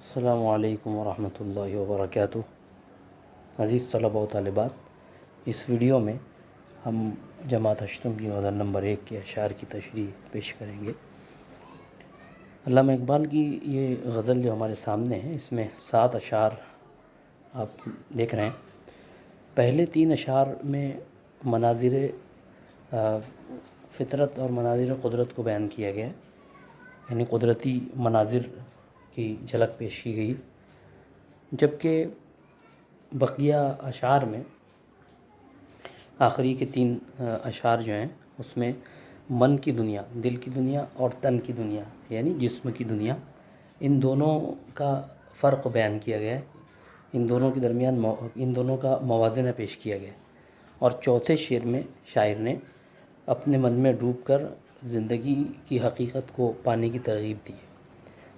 السلام علیکم ورحمۃ اللہ وبرکاتہ۔ عزیز طلباء و طالبات، اس ویڈیو میں ہم جماعت اشتم کی غزل نمبر 1 کے اشعار کی تشریح پیش کریں گے۔ علامہ اقبال کی یہ غزل جو ہمارے سامنے ہے، اس میں 7 اشعار آپ دیکھ رہے ہیں۔ پہلے 3 اشعار میں مناظر فطرت اور مناظر قدرت کو بیان کیا گیا ہے، یعنی قدرتی مناظر کی جھلک پیش کی گئی، جبکہ بقیہ اشعار میں آخری کے 3 اشعار جو ہیں اس میں من کی دنیا، دل کی دنیا اور تن کی دنیا یعنی جسم کی دنیا، ان دونوں کا فرق بیان کیا گیا ہے، ان دونوں کے درمیان ان دونوں کا موازنہ پیش کیا گیا ہے۔ اور چوتھے شعر میں شاعر نے اپنے من میں ڈوب کر زندگی کی حقیقت کو پانے کی ترغیب دی ہے۔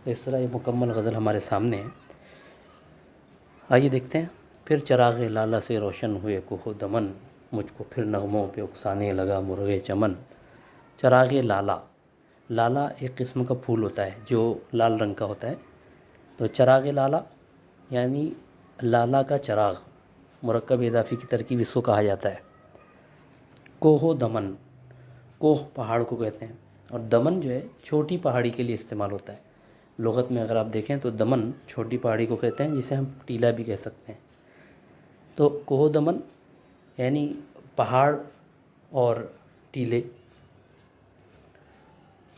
تو اس طرح یہ مکمل غزل ہمارے سامنے ہے۔ آئیے دیکھتے ہیں۔ پھر چراغ لالہ سے روشن ہوئے کوہ دمن، مجھ کو پھر نغموں پہ اکسانے لگا مرغ چمن۔ چراغ لالہ، لالہ ایک قسم کا پھول ہوتا ہے جو لال رنگ کا ہوتا ہے، تو چراغ لالہ یعنی لالہ کا چراغ، مرکب اضافی کی ترکیب اس کو کہا جاتا ہے۔ کوہ دمن، کوہ پہاڑ کو کہتے ہیں، اور دمن جو ہے چھوٹی پہاڑی کے لیے استعمال ہوتا ہے۔ لغت میں اگر آپ دیکھیں تو دمن چھوٹی پہاڑی کو کہتے ہیں، جسے ہم ٹیلا بھی کہہ سکتے ہیں۔ تو کوہ دمن یعنی پہاڑ اور ٹیلے،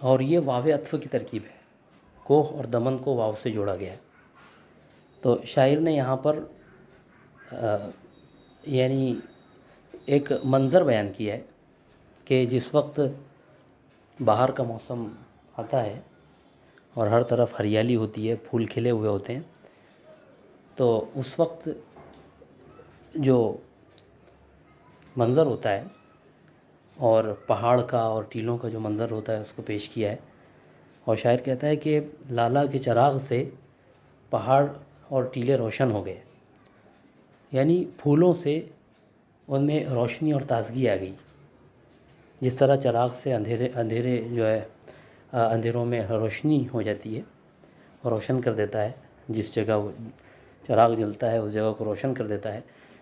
اور یہ واو عطف کی ترکیب ہے، کوہ اور دمن کو واو سے جوڑا گیا ہے۔ تو شاعر نے یہاں پر یعنی ایک منظر بیان کیا ہے کہ جس وقت باہر کا موسم آتا ہے اور ہر طرف ہریالی ہوتی ہے، پھول کھلے ہوئے ہوتے ہیں، تو اس وقت جو منظر ہوتا ہے اور پہاڑ کا اور ٹیلوں کا جو منظر ہوتا ہے اس کو پیش کیا ہے۔ اور شاعر کہتا ہے کہ لالہ کے چراغ سے پہاڑ اور ٹیلے روشن ہو گئے، یعنی پھولوں سے ان میں روشنی اور تازگی آ گئی۔ جس طرح چراغ سے اندھیرے جو ہے اندھیروں میں روشنی ہو جاتی ہے اور روشن کر دیتا ہے، جس جگہ وہ چراغ جلتا ہے اس جگہ کو روشن کر دیتا ہے،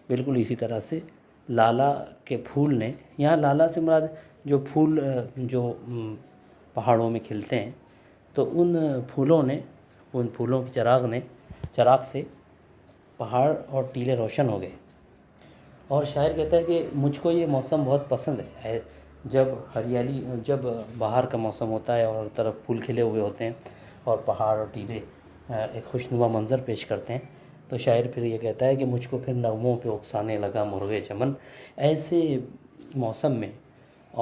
بالکل اسی طرح سے لالہ کے پھول نے، یہاں لالہ سے مراد جو پھول جو پہاڑوں میں کھلتے ہیں، تو ان پھولوں کے چراغ سے پہاڑ اور ٹیلے روشن ہو گئے۔ اور شاعر کہتا ہے کہ مجھ کو یہ موسم بہت پسند ہے، جب باہر کا موسم ہوتا ہے اور ہر طرف پھول کھلے ہوئے ہوتے ہیں اور پہاڑ اور ٹیلے ایک خوشنما منظر پیش کرتے ہیں، تو شاعر پھر یہ کہتا ہے کہ مجھ کو پھر نغموں پہ اکسانے لگا مرغ چمن۔ ایسے موسم میں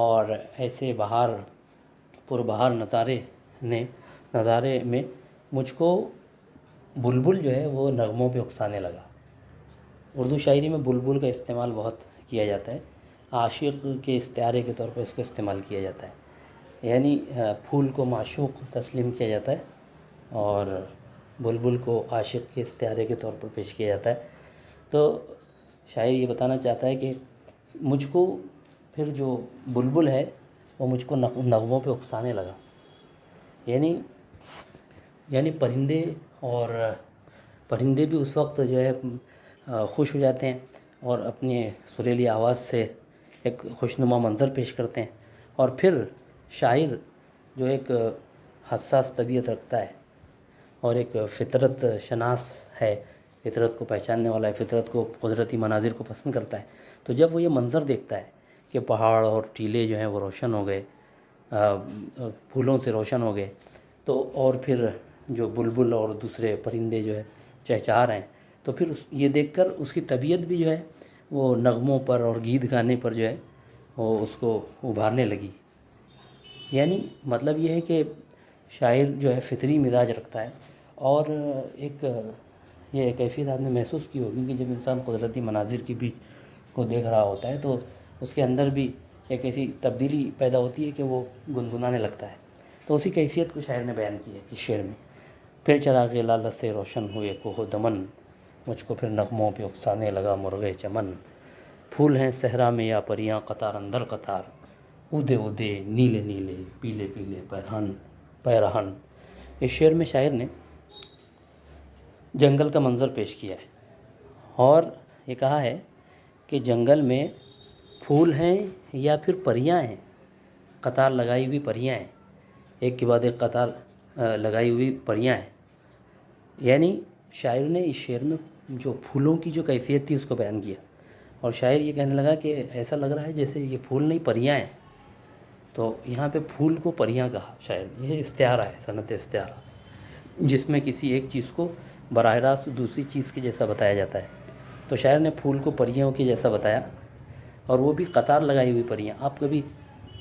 اور ایسے پربہار نظارے میں مجھ کو بلبل جو ہے وہ نغموں پہ اکسانے لگا۔ اردو شاعری میں بلبل کا استعمال بہت کیا جاتا ہے، عاشق کے استعارے کے طور پر اس کو استعمال کیا جاتا ہے، یعنی پھول کو معشوق تسلیم کیا جاتا ہے اور بلبل کو عاشق کے استعارے کے طور پر پیش کیا جاتا ہے۔ تو شاعر یہ بتانا چاہتا ہے کہ مجھ کو پھر جو بلبل ہے وہ مجھ کو نغموں پہ اکسانے لگا، یعنی پرندے بھی اس وقت جو ہے خوش ہو جاتے ہیں اور اپنے سریلی آواز سے ایک خوشنما منظر پیش کرتے ہیں، اور پھر شاعر جو ایک حساس طبیعت رکھتا ہے اور ایک فطرت شناس ہے، فطرت کو پہچاننے والا ہے، فطرت کو، قدرتی مناظر کو پسند کرتا ہے، تو جب وہ یہ منظر دیکھتا ہے کہ پہاڑ اور ٹیلے جو ہیں وہ روشن ہو گئے، پھولوں سے روشن ہو گئے، تو اور پھر جو بلبل اور دوسرے پرندے جو ہے چہچہا رہے ہیں، تو پھر یہ دیکھ کر اس کی طبیعت بھی جو ہے وہ نغموں پر اور گیت گانے پر جو ہے وہ اس کو ابھارنے لگی۔ یعنی مطلب یہ ہے کہ شاعر جو ہے فطری مزاج رکھتا ہے، اور یہ کیفیت آپ نے محسوس کی ہوگی کہ جب انسان قدرتی مناظر کی بھی کو دیکھ رہا ہوتا ہے تو اس کے اندر بھی ایک ایسی تبدیلی پیدا ہوتی ہے کہ وہ گنگنانے لگتا ہے۔ تو اسی کیفیت کو شاعر نے بیان کی ہے اس شعر میں۔ پھر چراغ لالہ سے روشن ہوئے کوہ دمن، مجھ کو پھر نغموں پہ اکسانے لگا مرغ چمن۔ پھول ہیں صحرا میں یا پریاں قطار اندر قطار، اودے اودے نیلے نیلے پیلے پیلے پیرہن۔ اس شعر میں شاعر نے جنگل کا منظر پیش کیا ہے اور یہ کہا ہے کہ جنگل میں پھول ہیں یا پھر پریاں ہیں، قطار لگائی ہوئی پریاں ہیں، ایک کے بعد ایک قطار لگائی ہوئی پریاں ہیں۔ یعنی شاعر نے اس شعر میں جو پھولوں کی جو کیفیت تھی اس کو بیان کیا، اور شاعر یہ کہنے لگا کہ ایسا لگ رہا ہے جیسے یہ پھول نہیں پریاں ہیں۔ تو یہاں پہ پھول کو پریاں کہا شاعر نے، یہ استعارہ ہے، صنعت استعارہ، جس میں کسی ایک چیز کو براہ راست دوسری چیز کے جیسا بتایا جاتا ہے۔ تو شاعر نے پھول کو پریوں کے جیسا بتایا، اور وہ بھی قطار لگائی ہوئی پریاں۔ آپ کبھی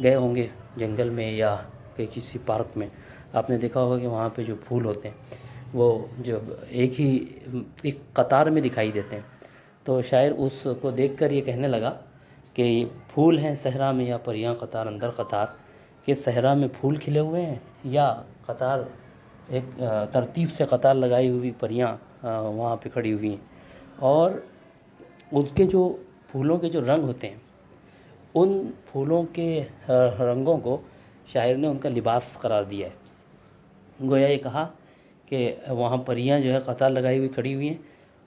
گئے ہوں گے جنگل میں یا کہ کسی پارک میں، آپ نے دیکھا ہوگا کہ وہاں پہ جو پھول ہوتے ہیں وہ جب ایک قطار میں دکھائی دیتے ہیں۔ تو شاعر اس کو دیکھ کر یہ کہنے لگا کہ یہ پھول ہیں صحرا میں یا پریاں قطار اندر قطار، کہ صحرا میں پھول کھلے ہوئے ہیں یا قطار ایک ترتیب سے قطار لگائی ہوئی پریاں وہاں پہ کھڑی ہوئی ہیں۔ اور اس کے جو پھولوں کے جو رنگ ہوتے ہیں، ان پھولوں کے رنگوں کو شاعر نے ان کا لباس قرار دیا ہے۔ گویا یہ کہا کہ وہاں پریاں جو ہے قطار لگائی ہوئی کھڑی ہوئی ہیں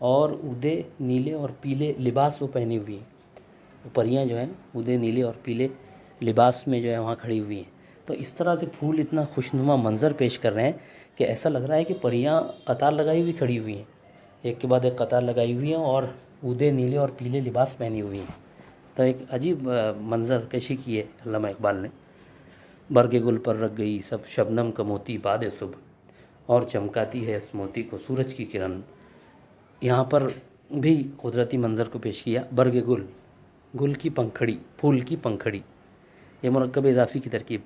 اور اودے نیلے اور پیلے لباس وہ پہنی ہوئی ہیں۔ وہ پریاں جو ہیں اودے نیلے اور پیلے لباس میں جو ہے وہاں کھڑی ہوئی ہیں۔ تو اس طرح سے پھول اتنا خوشنما منظر پیش کر رہے ہیں کہ ایسا لگ رہا ہے کہ پریاں قطار لگائی ہوئی کھڑی ہوئی ہیں، ایک کے بعد ایک قطار لگائی ہوئی ہیں اور اودے نیلے اور پیلے لباس پہنی ہوئی ہیں۔ تو ایک عجیب منظر کشی کی ہے علامہ اقبال نے۔ برگ گل پر رکھ گئی سب شبنم کا موتی بعد صبح، اور چمکاتی ہے اس موتی کو سورج کی کرن۔ یہاں پر بھی قدرتی منظر کو پیش کیا۔ برگ گل، گل کی پنکھڑی، پھول کی پنکھڑی، یہ مرکب اضافی کی ترکیب۔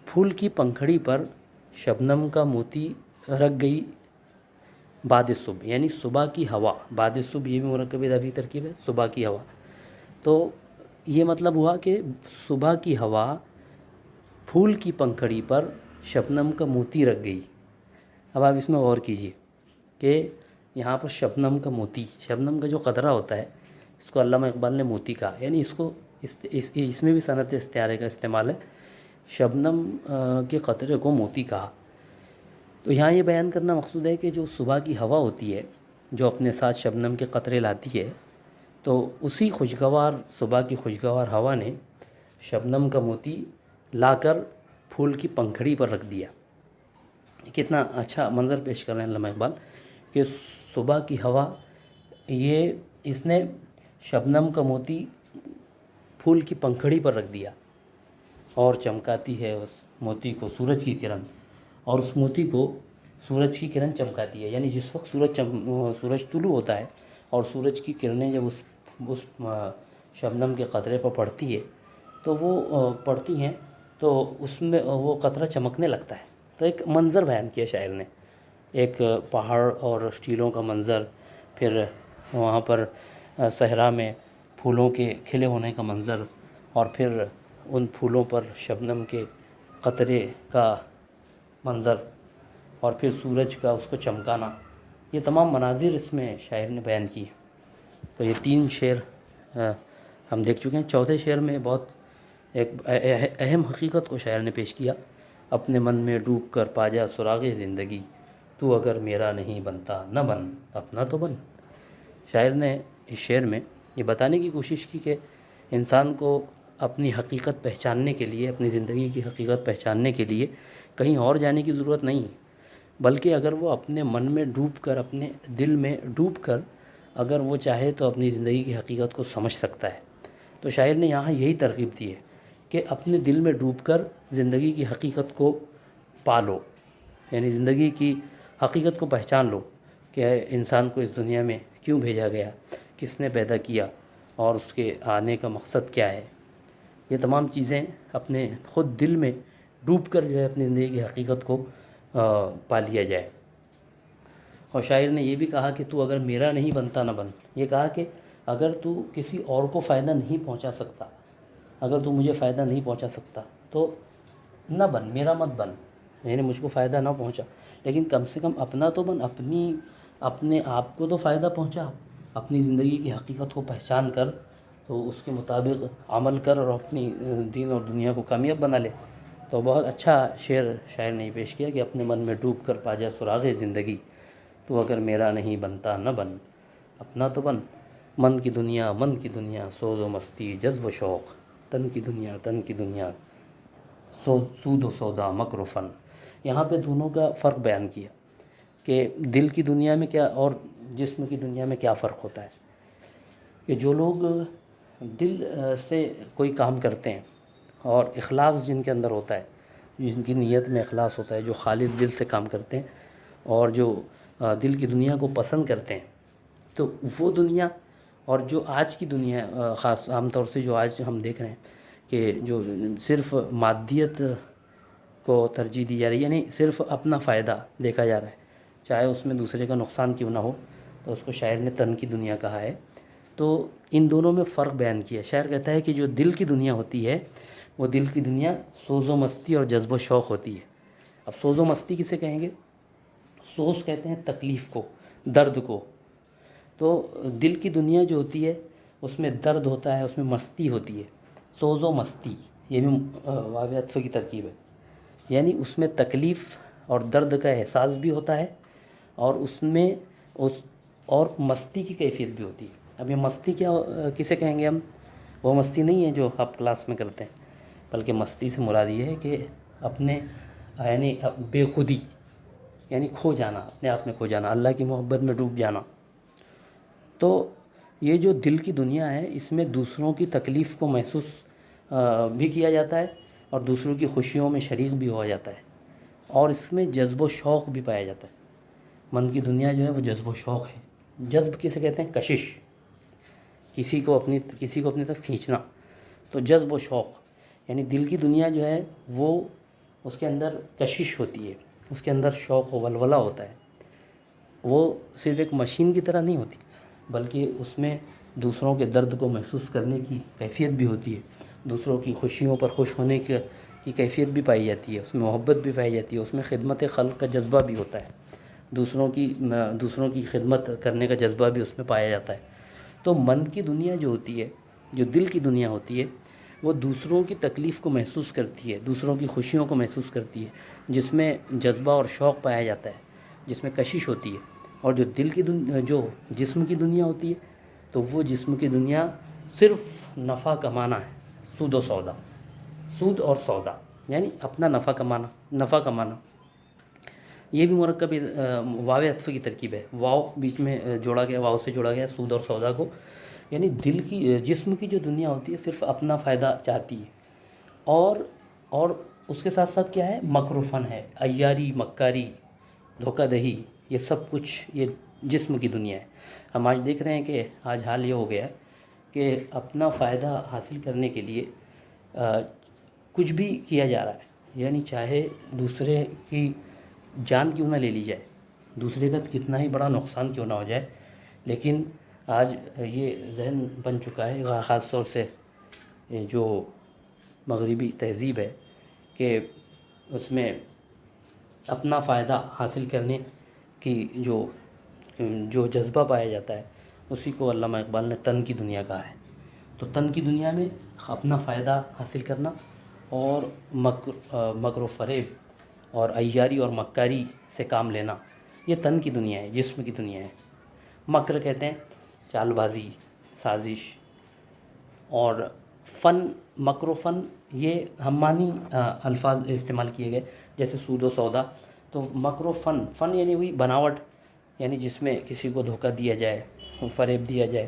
پھول کی پنکھڑی پر شبنم کا موتی رکھ گئی بعد صبح، یعنی صبح کی ہوا، بعد صبح یہ بھی مرکب اضافی ترکیب ہے، صبح کی ہوا۔ تو یہ مطلب ہوا کہ صبح کی ہوا پھول کی پنکھڑی پر شبنم کا موتی رکھ گئی۔ اب آپ اس میں غور کیجئے کہ یہاں پر شبنم کا موتی، شبنم کا جو قطرہ ہوتا ہے اس کو علامہ اقبال نے موتی کہا، یعنی اس کو اس میں بھی صنعت استعارے کا استعمال ہے، شبنم کے قطرے کو موتی کہا۔ تو یہاں یہ بیان کرنا مقصود ہے کہ جو صبح کی ہوا ہوتی ہے جو اپنے ساتھ شبنم کے قطرے لاتی ہے، تو اسی خوشگوار صبح کی خوشگوار ہوا نے شبنم کا موتی لا کر پھول کی پنکھڑی پر رکھ دیا۔ کتنا اچھا منظر پیش کر رہے ہیں علامہ اقبال کہ صبح کی ہوا، یہ اس نے شبنم کا موتی پھول کی پنکھڑی پر رکھ دیا، اور چمکاتی ہے اس موتی کو سورج کی کرن، اور اس موتی کو سورج کی کرن چمکاتی ہے۔ یعنی جس وقت سورج طلوع ہوتا ہے اور سورج کی کرنیں جب اس شبنم کے قطرے پر پڑتی ہے تو وہ پڑتی ہیں تو اس میں وہ قطرہ چمکنے لگتا ہے۔ تو ایک منظر بیان کیا شاعر نے، ایک پہاڑ اور ٹیلوں کا منظر، پھر وہاں پر صحرا میں پھولوں کے کھلے ہونے کا منظر، اور پھر ان پھولوں پر شبنم کے قطرے کا منظر، اور پھر سورج کا اس کو چمکانا، یہ تمام مناظر اس میں شاعر نے بیان کی۔ تو یہ 3 شعر ہم دیکھ چکے ہیں۔ چوتھے شعر میں بہت ایک اہم حقیقت کو شاعر نے پیش کیا۔ اپنے من میں ڈوب کر پا جا سراغ زندگی، تو اگر میرا نہیں بنتا نہ بن اپنا تو بن۔ شاعر نے اس شعر میں یہ بتانے کی کوشش کی کہ انسان کو اپنی حقیقت پہچاننے کے لیے، اپنی زندگی کی حقیقت پہچاننے کے لیے کہیں اور جانے کی ضرورت نہیں، بلکہ اگر وہ اپنے من میں ڈوب کر، اپنے دل میں ڈوب کر اگر وہ چاہے تو اپنی زندگی کی حقیقت کو سمجھ سکتا ہے۔ تو شاعر نے یہاں یہی ترغیب دی ہے کہ اپنے دل میں ڈوب کر زندگی کی حقیقت کو پالو، یعنی زندگی کی حقیقت کو پہچان لو کہ انسان کو اس دنیا میں کیوں بھیجا گیا، کس نے پیدا کیا، اور اس کے آنے کا مقصد کیا ہے۔ یہ تمام چیزیں اپنے خود دل میں ڈوب کر جو ہے اپنی زندگی کی حقیقت کو پا لیا جائے۔ اور شاعر نے یہ بھی کہا کہ تو اگر میرا نہیں بنتا نہ بن، یہ کہا کہ اگر تو کسی اور کو فائدہ نہیں پہنچا سکتا، اگر تو مجھے فائدہ نہیں پہنچا سکتا تو نہ بن، میرا مت بن، یعنی مجھ کو فائدہ نہ پہنچا، لیکن کم سے کم اپنا تو بن، اپنے آپ کو تو فائدہ پہنچا، اپنی زندگی کی حقیقت کو پہچان کر تو اس کے مطابق عمل کر اور اپنی دین اور دنیا کو کامیاب بنا لے۔ تو بہت اچھا شعر شاعر نے پیش کیا کہ اپنے من میں ڈوب کر پا جا سراغ زندگی، تو اگر میرا نہیں بنتا نہ بن، اپنا تو بن، من کی دنیا سوز و مستی جذب و شوق، تن کی دنیا سود و سودا مکر و فن۔ یہاں پہ دونوں کا فرق بیان کیا کہ دل کی دنیا میں کیا اور جسم کی دنیا میں کیا فرق ہوتا ہے، کہ جو لوگ دل سے کوئی کام کرتے ہیں اور اخلاص جن کے اندر ہوتا ہے، جن کی نیت میں اخلاص ہوتا ہے، جو خالص دل سے کام کرتے ہیں اور جو دل کی دنیا کو پسند کرتے ہیں، تو وہ دنیا اور جو آج کی دنیا خاص عام طور سے جو آج ہم دیکھ رہے ہیں کہ جو صرف مادیت کو ترجیح دی جا رہی ہے، یعنی صرف اپنا فائدہ دیکھا جا رہا ہے، چاہے اس میں دوسرے کا نقصان کیوں نہ ہو، تو اس کو شاعر نے تن کی دنیا کہا ہے۔ تو ان دونوں میں فرق بیان کیا۔ شاعر کہتا ہے کہ جو دل کی دنیا ہوتی ہے، وہ دل کی دنیا سوز و مستی اور جذب و شوق ہوتی ہے۔ اب سوز و مستی کسے کہیں گے؟ سوز کہتے ہیں تکلیف کو، درد کو۔ تو دل کی دنیا جو ہوتی ہے اس میں درد ہوتا ہے، اس میں مستی ہوتی ہے، سوز و مستی، یہ بھی واو عطف کی ترکیب ہے، یعنی اس میں تکلیف اور درد کا احساس بھی ہوتا ہے اور اس میں اور مستی کی کیفیت بھی ہوتی ہے۔ اب یہ مستی کیا کسے کہیں گے ہم؟ وہ مستی نہیں ہے جو آپ کلاس میں کرتے ہیں، بلکہ مستی سے مراد یہ ہے کہ اپنے یعنی بے خودی، یعنی کھو جانا، اپنے آپ میں کھو جانا، اللہ کی محبت میں ڈوب جانا۔ تو یہ جو دل کی دنیا ہے، اس میں دوسروں کی تکلیف کو محسوس بھی کیا جاتا ہے اور دوسروں کی خوشیوں میں شریک بھی ہوا جاتا ہے، اور اس میں جذب و شوق بھی پایا جاتا ہے۔ من کی دنیا جو ہے وہ جذب و شوق ہے۔ جذب کسے کہتے ہیں؟ کشش، کسی کو اپنی طرف کھینچنا۔ تو جذب و شوق یعنی دل کی دنیا جو ہے وہ اس کے اندر کشش ہوتی ہے، اس کے اندر شوق و ولولہ ہوتا ہے۔ وہ صرف ایک مشین کی طرح نہیں ہوتی، بلکہ اس میں دوسروں کے درد کو محسوس کرنے کی کیفیت بھی ہوتی ہے، دوسروں کی خوشیوں پر خوش ہونے کی کیفیت بھی پائی جاتی ہے، اس میں محبت بھی پائی جاتی ہے، اس میں خدمت خلق کا جذبہ بھی ہوتا ہے، دوسروں کی خدمت کرنے کا جذبہ بھی اس میں پایا جاتا ہے۔ تو من کی دنیا جو ہوتی ہے، جو دل کی دنیا ہوتی ہے، وہ دوسروں کی تکلیف کو محسوس کرتی ہے، دوسروں کی خوشیوں کو محسوس کرتی ہے، جس میں جذبہ اور شوق پایا جاتا ہے، جس میں کشش ہوتی ہے۔ اور جو جو جسم کی دنیا ہوتی ہے، تو وہ جسم کی دنیا صرف نفع کمانا ہے، سود و سودا، سود اور سودا، یعنی اپنا نفع کمانا۔ یہ بھی مرکب واو عطف کی ترکیب ہے، واو بیچ میں جوڑا گیا، واو سے جوڑا گیا سود اور سودا کو، یعنی جسم کی جو دنیا ہوتی ہے صرف اپنا فائدہ چاہتی ہے، اور اس کے ساتھ ساتھ کیا ہے؟ مکر و فن ہے، عیاری، مکاری، دھوکہ دہی، یہ سب کچھ یہ جسم کی دنیا ہے۔ ہم آج دیکھ رہے ہیں کہ آج حال یہ ہو گیا ہے کہ اپنا فائدہ حاصل کرنے کے لیے کچھ بھی کیا جا رہا ہے، یعنی چاہے دوسرے کی جان کیوں نہ لے لی جائے، دوسرے کا کتنا ہی بڑا نقصان کیوں نہ ہو جائے، لیکن آج یہ ذہن بن چکا ہے، خاص طور سے جو مغربی تہذیب ہے، کہ اس میں اپنا فائدہ حاصل کرنے کی جو جذبہ پایا جاتا ہے، اسی کو علامہ اقبال نے تن کی دنیا کہا ہے۔ تو تن کی دنیا میں اپنا فائدہ حاصل کرنا اور مکر و فریب اور عیاری اور مکاری سے کام لینا، یہ تن کی دنیا ہے، جسم کی دنیا ہے۔ مکر کہتے ہیں چال بازی، سازش، اور فن، مکر و فن، یہ ہم معنی الفاظ استعمال کیے گئے، جیسے سود و سودا۔ تو مکر و فن یعنی ہوئی بناوٹ، یعنی جس میں کسی کو دھوکہ دیا جائے، فریب دیا جائے۔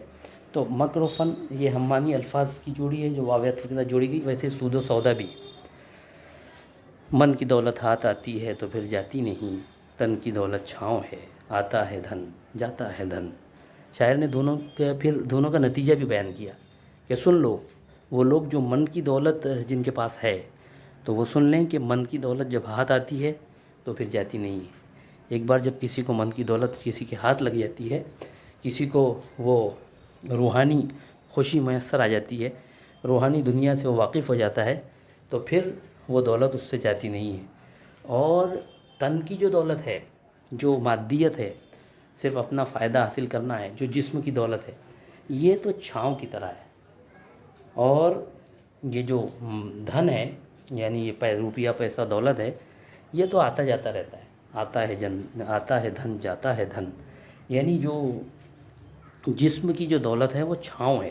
تو مکر و فن یہ ہم معنی الفاظ کی جوڑی ہے جو واو عطف کے ساتھ جوڑی گئی، ویسے سود و سودا بھی۔ من کی دولت ہاتھ آتی ہے تو پھر جاتی نہیں، تن کی دولت چھاؤں ہے، آتا ہے دھن جاتا ہے دھن۔ شاعر نے دونوں کا نتیجہ بھی بیان کیا کہ سن لو، وہ لوگ جو من کی دولت جن کے پاس ہے، تو وہ سن لیں کہ من کی دولت جب ہاتھ آتی ہے تو پھر جاتی نہیں ہے۔ ایک بار جب کسی کو من کی دولت کسی کے ہاتھ لگ جاتی ہے، کسی کو وہ روحانی خوشی میسر آ جاتی ہے، روحانی دنیا سے وہ واقف ہو جاتا ہے، تو پھر وہ دولت اس سے جاتی نہیں ہے۔ اور تن کی جو دولت ہے، جو مادیت ہے، صرف اپنا فائدہ حاصل کرنا ہے، جو جسم کی دولت ہے، یہ تو چھاؤں کی طرح ہے۔ اور یہ جو دھن ہے، یعنی یہ روپیہ پیسہ دولت ہے، یہ تو آتا جاتا رہتا ہے، آتا ہے دھن جاتا ہے دھن، یعنی جو جسم کی جو دولت ہے وہ چھاؤں ہے،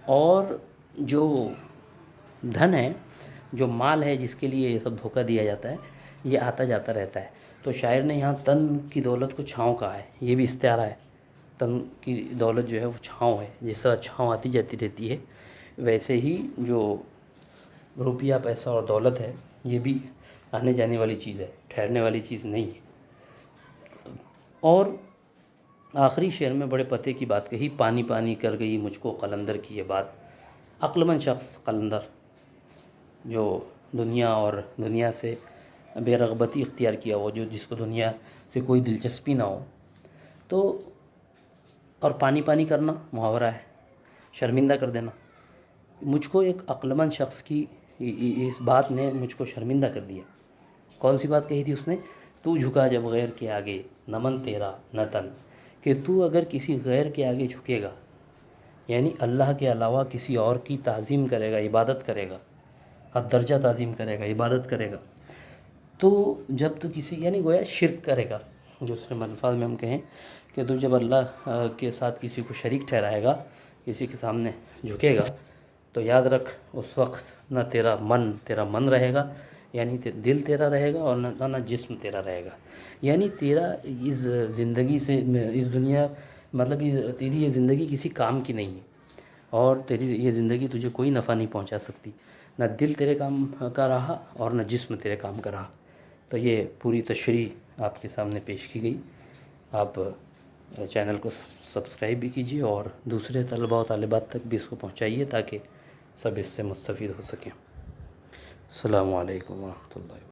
اور جو دھن ہے، جو مال ہے جس کے لیے یہ سب دھوکہ دیا جاتا ہے، یہ آتا جاتا رہتا ہے۔ تو شاعر نے یہاں تن کی دولت کو چھاؤں کہا ہے، یہ بھی استعارہ ہے۔ تن کی دولت جو ہے وہ چھاؤں ہے، جس طرح چھاؤں آتی جاتی رہتی ہے، ویسے ہی جو روپیہ پیسہ اور دولت ہے یہ بھی آنے جانے والی چیز ہے، ٹھہرنے والی چیز نہیں ہے۔ اور آخری شعر میں بڑے پتے کی بات کہی، پانی پانی کر گئی مجھ کو قلندر کی یہ بات۔ عقلمند شخص قلندر، جو دنیا اور دنیا سے بے رغبتی اختیار کیا ہو، جس کو دنیا سے کوئی دلچسپی نہ ہو، تو اور پانی پانی کرنا محاورہ ہے، شرمندہ کر دینا۔ مجھ کو ایک عقلمند شخص کی اس بات نے مجھ کو شرمندہ کر دیا۔ کون سی بات کہی تھی اس نے؟ تو جھکا جب غیر کے آگے نہ من تیرا نہ تن، کہ تو اگر کسی غیر کے آگے جھکے گا، یعنی اللہ کے علاوہ کسی اور کی تعظیم کرے گا، عبادت کرے گا، اب درجہ تعظیم کرے گا، عبادت کرے گا، تو جب تو کسی یعنی گویا شرک کرے گا، دوسرے الفاظ میں ہم کہیں کہ تو جب اللہ کے ساتھ کسی کو شریک ٹھہرائے گا، کسی کے سامنے جھکے گا، تو یاد رکھ اس وقت نہ تیرا من رہے گا، یعنی دل تیرا رہے گا، اور نہ جسم تیرا رہے گا، یعنی تیرا اس زندگی سے، اس دنیا مطلب تیری یہ زندگی کسی کام کی نہیں ہے، اور تیری یہ زندگی تجھے کوئی نفع نہیں پہنچا سکتی، نہ دل تیرے کام کا رہا اور نہ جسم تیرے کام کا رہا۔ تو یہ پوری تشریح آپ کے سامنے پیش کی گئی۔ آپ چینل کو سبسکرائب بھی کیجیے، اور دوسرے طلباء و طالبات تک بھی اس کو پہنچائیے، تاکہ سب اس سے مستفید ہو سکیں۔ السلام علیکم ورحمۃ اللہ وبرکاتہ۔